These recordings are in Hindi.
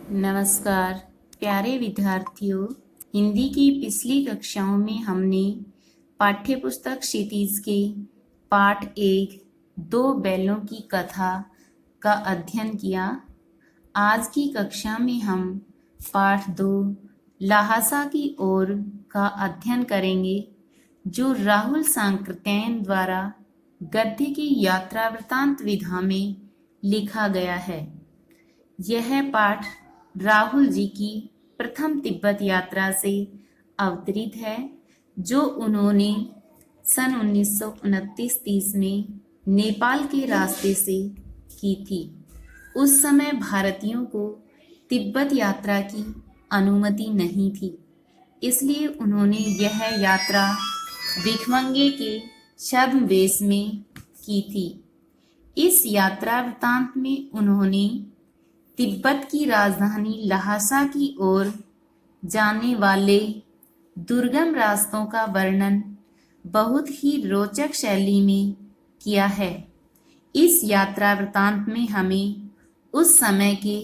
नमस्कार प्यारे विद्यार्थियों। हिंदी की पिछली कक्षाओं में हमने पाठ्यपुस्तक क्षितिज के पाठ 1 दो बैलों की कथा का अध्ययन किया। आज की कक्षा में हम पाठ 2 ल्हासा की ओर का अध्ययन करेंगे, जो राहुल सांकृत्यायन द्वारा गद्य की यात्रा वृत्तांत विधा में लिखा गया है। यह पाठ राहुल जी की प्रथम तिब्बत यात्रा से अवतरित है, जो उन्होंने सन 1929-30 में नेपाल के रास्ते से की थी। उस समय भारतीयों को तिब्बत यात्रा की अनुमति नहीं थी, इसलिए उन्होंने यह यात्रा भिखमंगे के छद्मवेश में की थी। इस यात्रा वृत्तांत में उन्होंने तिब्बत की राजधानी ल्हासा की ओर जाने वाले दुर्गम रास्तों का वर्णन बहुत ही रोचक शैली में किया है। इस यात्रा वृत्तांत में हमें उस समय के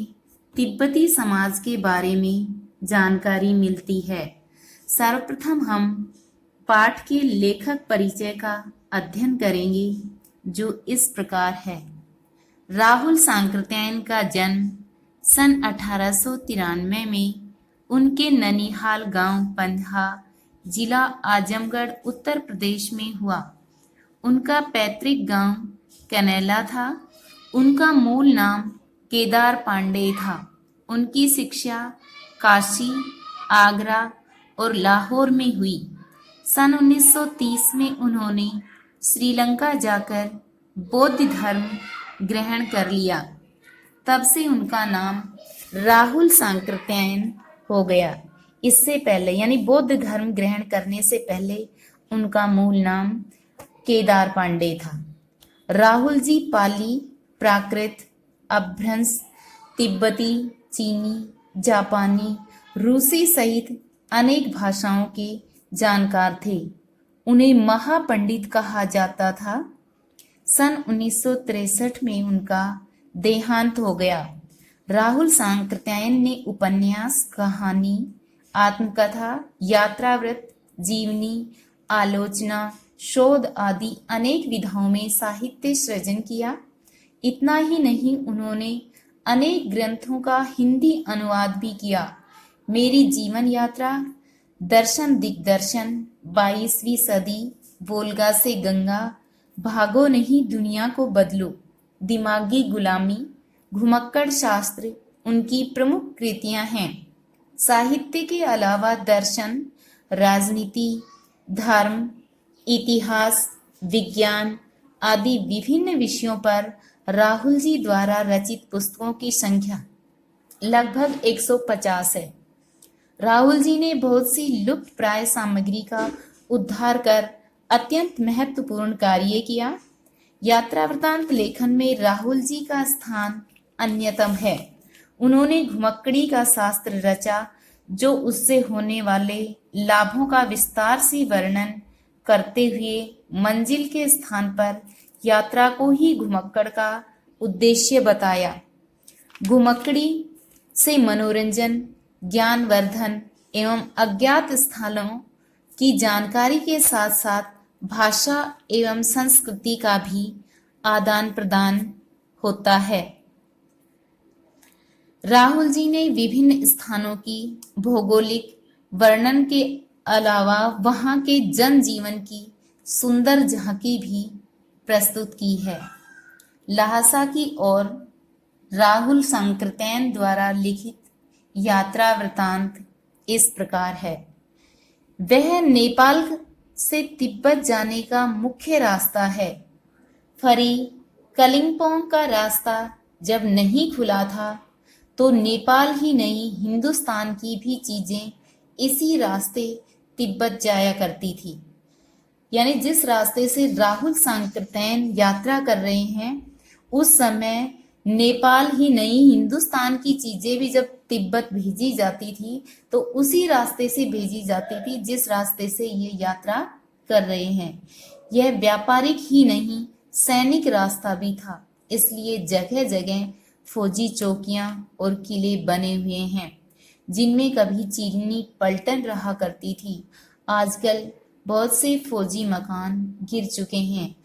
तिब्बती समाज के बारे में जानकारी मिलती है। सर्वप्रथम हम पाठ के लेखक परिचय का अध्ययन करेंगे, जो इस प्रकार है। राहुल सांकृत्यायन का जन्म सन 1893 में उनके ननिहाल गांव पंधा, जिला आजमगढ़, उत्तर प्रदेश में हुआ। उनका पैतृक गांव कनेला था। उनका मूल नाम केदार पांडे था। उनकी शिक्षा काशी, आगरा और लाहौर में हुई। सन 1930 में उन्होंने श्रीलंका जाकर बौद्ध धर्म ग्रहण कर लिया। तब से उनका नाम राहुल सांकृत्यायन हो गया। इससे पहले यानी बौद्ध धर्म ग्रहण करने से पहले उनका मूल नाम केदार पांडे था। राहुल जी पाली, प्राकृत, अपभ्रंश, तिब्बती, चीनी, जापानी, रूसी सहित अनेक भाषाओं के जानकार थे। उन्हें महापंडित कहा जाता था। सन 1963 में उनका देहांत हो गया। राहुल सांकृत्यायन ने उपन्यास, कहानी, आत्मकथा, यात्रावृत्त, जीवनी, आलोचना, शोध आदि अनेक विधाओं में साहित्य सृजन किया। इतना ही नहीं, उन्होंने अनेक ग्रंथों का हिंदी अनुवाद भी किया। मेरी जीवन यात्रा, दर्शन दिग्दर्शन, 22वीं सदी, वोल्गा से गंगा, भागो नहीं दुनिया को बदलो, दिमागी गुलामी, घुमक्कड़ शास्त्र उनकी प्रमुख कृतियां हैं। साहित्य के अलावा दर्शन, राजनीति, धर्म, इतिहास, विज्ञान आदि विभिन्न विषयों पर राहुल जी द्वारा रचित पुस्तकों की संख्या लगभग 150 है। राहुल जी ने बहुत सी लुप्त प्राय सामग्री का उद्धार कर अत्यंत महत्वपूर्ण कार्य किया। यात्रा वृत्तांत लेखन में राहुल जी का स्थान अन्यतम है। उन्होंने घुमक्कड़ी का शास्त्र रचा, जो उससे होने वाले लाभों का विस्तार से वर्णन करते हुए मंजिल के स्थान पर यात्रा को ही घुमक्कड़ का उद्देश्य बताया। घुमक्कड़ी से मनोरंजन, ज्ञानवर्धन एवं अज्ञात स्थलों की जानकारी के साथ साथ भाषा एवं संस्कृति का भी आदान प्रदान होता है। राहुल जी ने विभिन्न स्थानों की भौगोलिक वर्णन के अलावा वहां के जनजीवन की सुंदर झांकी भी प्रस्तुत की है। ल्हासा की ओर राहुल सांकृत्यायन द्वारा लिखित यात्रा वृत्तांत इस प्रकार है। वह नेपाल से तिब्बत जाने का मुख्य रास्ता है। फरी कलिंपोंग का रास्ता जब नहीं खुला था, तो नेपाल ही नहीं, हिंदुस्तान की भी चीजें इसी रास्ते तिब्बत जाया करती थी। यानी जिस रास्ते से राहुल सांकृत्यायन यात्रा कर रहे हैं, उस समय नेपाल ही नहीं, हिंदुस्तान की चीजें भी जब तिब्बत भेजी जाती थी, तो उसी रास्ते से भेजी जाती थी जिस रास्ते से ये यात्रा कर रहे हैं। यह व्यापारिक ही नहीं, सैनिक रास्ता भी था। इसलिए जगह जगह फौजी चौकियां और किले बने हुए हैं जिनमें कभी चीनी पलटन रहा करती थी। आजकल बहुत से फौजी मकान गिर चुके हैं।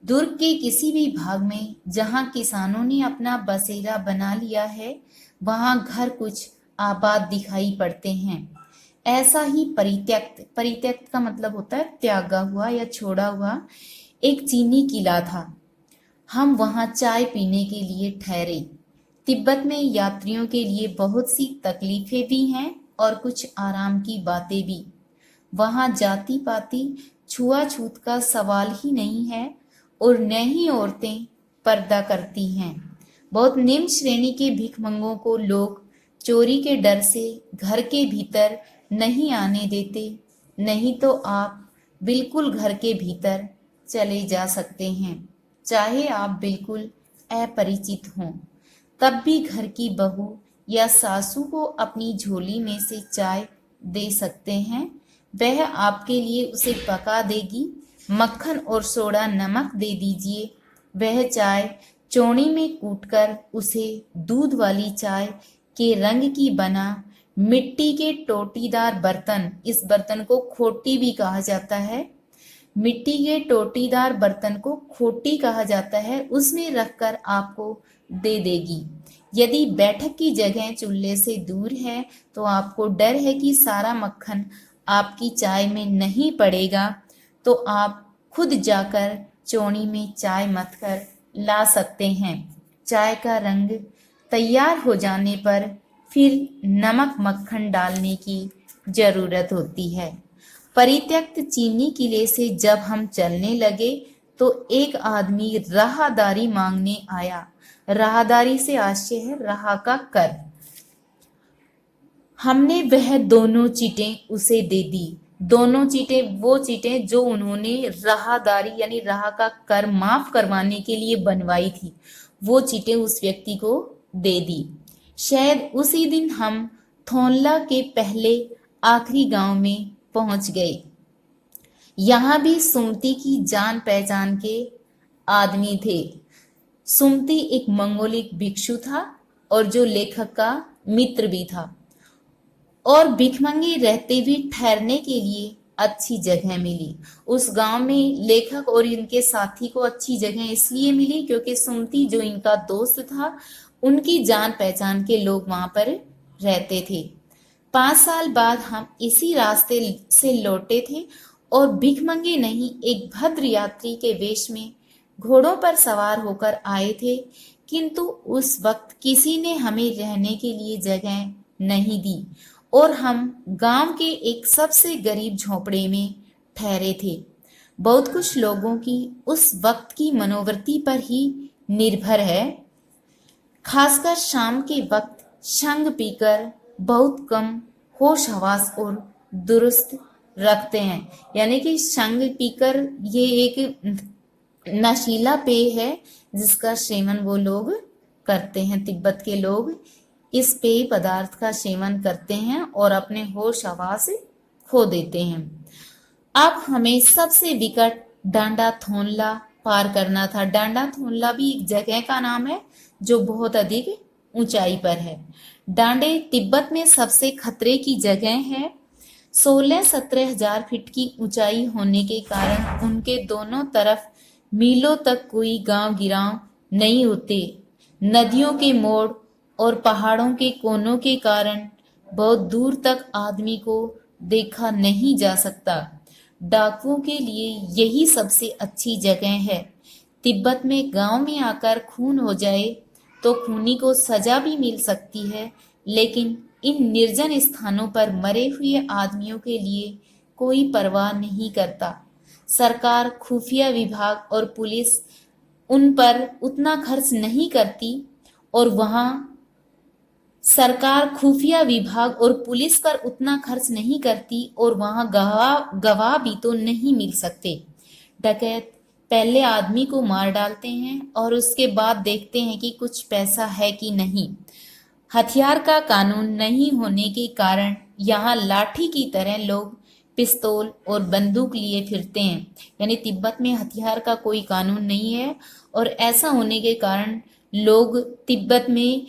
दुर्ग के किसी भी भाग में जहां किसानों ने अपना बसेरा बना लिया है, वहां घर कुछ आबाद दिखाई पड़ते हैं। ऐसा ही परित्यक्त परित्यक्त का मतलब होता है त्यागा हुआ या छोड़ा हुआ एक चीनी किला था। हम वहां चाय पीने के लिए ठहरे। तिब्बत में यात्रियों के लिए बहुत सी तकलीफें भी हैं और कुछ आराम की बातें भी। वहां जाति पाति छुआछूत का सवाल ही नहीं है और न ही औरतें पर्दा करती हैं। बहुत निम्न श्रेणी के भिखमंगों को लोग चोरी के डर से घर के भीतर नहीं आने देते, नहीं तो आप बिल्कुल घर के भीतर चले जा सकते हैं, चाहे आप बिल्कुल अपरिचित हों। तब भी घर की बहू या सासू को अपनी झोली में से चाय दे सकते हैं। वह आपके लिए उसे पका देगी। मक्खन और सोडा नमक दे दीजिए। वह चाय चौनी में कूटकर उसे दूध वाली चाय के रंग की बना मिट्टी के टोटीदार बर्तन, इस बर्तन को खोटी भी कहा जाता है, मिट्टी के टोटीदार बर्तन को खोटी कहा जाता है, उसमें रखकर आपको दे देगी। यदि बैठक की जगह चूल्हे से दूर है तो आपको डर है कि सारा मक्खन आपकी चाय में नहीं पड़ेगा, तो आप खुद जाकर चौनी में चाय मथ कर ला सकते हैं। चाय का रंग तैयार हो जाने पर फिर नमक मक्खन डालने की जरूरत होती है। परित्यक्त चीनी किले से जब हम चलने लगे तो एक आदमी राहदारी मांगने आया। राहदारी से आशय है राह का कर। हमने वह दोनों चीटें उसे दे दी। दोनों चीटें वो चीटें जो उन्होंने राहदारी यानी राह का कर माफ करवाने के लिए बनवाई थी, वो चीटें उस व्यक्ति को दे दी। शायद उसी दिन हम थोनला के पहले आखिरी गांव में पहुंच गए। यहाँ भी सुमति की जान पहचान के आदमी थे। सुमति एक मंगोलिक भिक्षु था और जो लेखक का मित्र भी था, और भिखमंगे रहते भी ठहरने के लिए अच्छी जगह मिली। उस गांव में लेखक और इनके साथी को अच्छी जगह इसलिए मिली क्योंकि सुमति जो इनका दोस्त था, उनकी जान पहचान के लोग वहां पर रहते थे। 5 साल बाद हम इसी रास्ते से लौटे थे और भिखमंगे नहीं, एक भद्र यात्री के वेश में घोड़ों पर सवार होकर आए थे, किंतु उस वक्त किसी ने हमें रहने के लिए जगह नहीं दी और हम गांव के एक सबसे गरीब झोंपड़े में ठहरे थे। बहुत कुछ लोगों की उस वक्त की मनोवृत्ति पर ही निर्भर है। खासकर शाम के वक्त शंग पीकर बहुत कम होश हवास और दुरुस्त रखते हैं। यानी कि शंग पीकर, ये एक नशीला पेय है जिसका सेवन वो लोग करते हैं। तिब्बत के लोग इस पेय पदार्थ का सेवन करते हैं और अपने होश हवास खो देते हैं। अब हमें सबसे विकट डांडा थोनला पार करना था। डांडा थोनला भी एक जगह का नाम है जो बहुत अधिक ऊंचाई पर है। डांडे तिब्बत में सबसे खतरे की जगह है। 16-17 हजार फीट की ऊंचाई होने के कारण उनके दोनों तरफ मीलों तक कोई गांव गिराव नहीं होते। नदियों के मोड़ और पहाड़ों के कोनों के कारण बहुत दूर तक आदमी को देखा नहीं जा सकता। डाकुओं के लिए यही सबसे अच्छी जगह है। तिब्बत में गांव में आकर खून हो जाए तो खूनी को सजा भी मिल सकती है, लेकिन इन निर्जन स्थानों पर मरे हुए आदमियों के लिए कोई परवाह नहीं करता। सरकार, खुफिया विभाग और पुलिस उन पर उतना खर्च नहीं करती और वहां सरकार, खुफिया विभाग और पुलिस पर उतना खर्च नहीं करती और वहां गवाह भी तो नहीं मिल सकते। डकैत पहले आदमी को मार डालते हैं और उसके बाद देखते हैं कि कुछ पैसा है कि नहीं। हथियार का कानून नहीं होने के कारण यहाँ लाठी की तरह लोग पिस्तौल और बंदूक लिए फिरते हैं। यानी तिब्बत में हथियार का कोई कानून नहीं है और ऐसा होने के कारण लोग तिब्बत में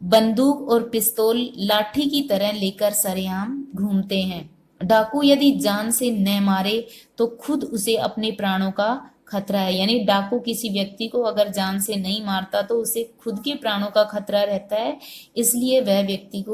बंदूक और पिस्तौल लाठी की तरह लेकर सरेआम घूमते हैं। डाकू यदि जान से न मारे तो खुद उसे अपने प्राणों का खतरा है। यानी डाकू किसी व्यक्ति को अगर जान से नहीं मारता तो उसे खुद के प्राणों का खतरा रहता है, इसलिए वह व्यक्ति को